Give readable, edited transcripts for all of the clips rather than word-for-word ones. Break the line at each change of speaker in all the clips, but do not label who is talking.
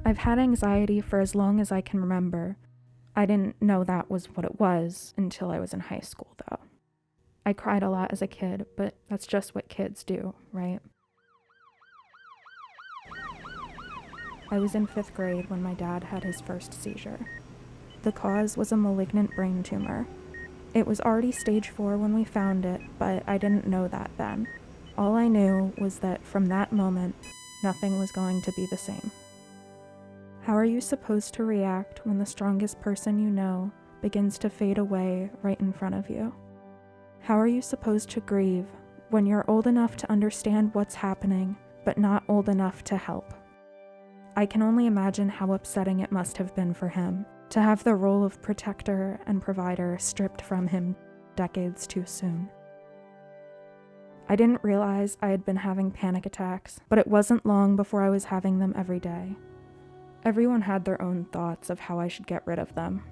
I've had anxiety for as long as I can remember. I didn't know that was what it was until I was in high school, though. I cried a lot as a kid, but that's just what kids do, right? I was in 5th grade when my dad had his first seizure. The cause was a malignant brain tumor. It was already stage 4 when we found it, but I didn't know that then. All I knew was that from that moment, nothing was going to be the same. How are you supposed to react when the strongest person you know begins to fade away right in front of you? How are you supposed to grieve when you're old enough to understand what's happening, but not old enough to help? I can only imagine how upsetting it must have been for him to have the role of protector and provider stripped from him decades too soon. I didn't realize I had been having panic attacks, but it wasn't long before I was having them every day. Everyone had their own thoughts of how I should get rid of them.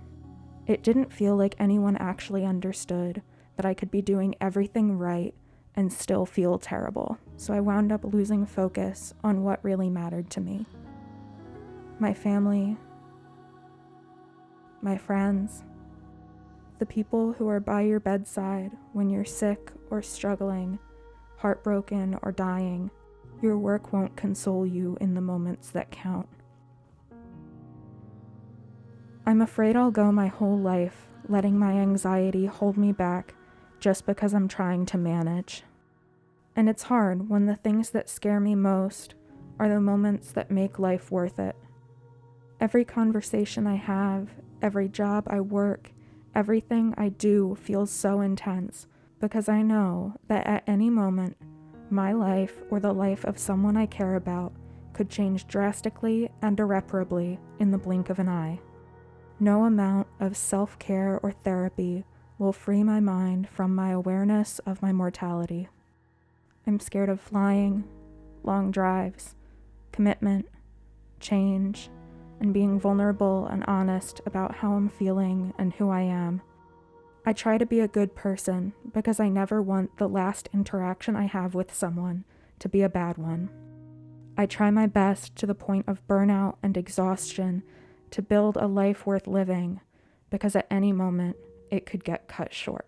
It didn't feel like anyone actually understood that I could be doing everything right and still feel terrible, so I wound up losing focus on what really mattered to me. My family, my friends, the people who are by your bedside when you're sick or struggling, heartbroken or dying. Your work won't console you in the moments that count. I'm afraid I'll go my whole life letting my anxiety hold me back just because I'm trying to manage. And it's hard when the things that scare me most are the moments that make life worth it. Every conversation I have, every job I work, everything I do feels so intense because I know that at any moment, my life or the life of someone I care about could change drastically and irreparably in the blink of an eye. No amount of self-care or therapy will free my mind from my awareness of my mortality. I'm scared of flying, long drives, commitment, change, and being vulnerable and honest about how I'm feeling and who I am. I try to be a good person because I never want the last interaction I have with someone to be a bad one. I try my best to the point of burnout and exhaustion to build a life worth living because at any moment it could get cut short.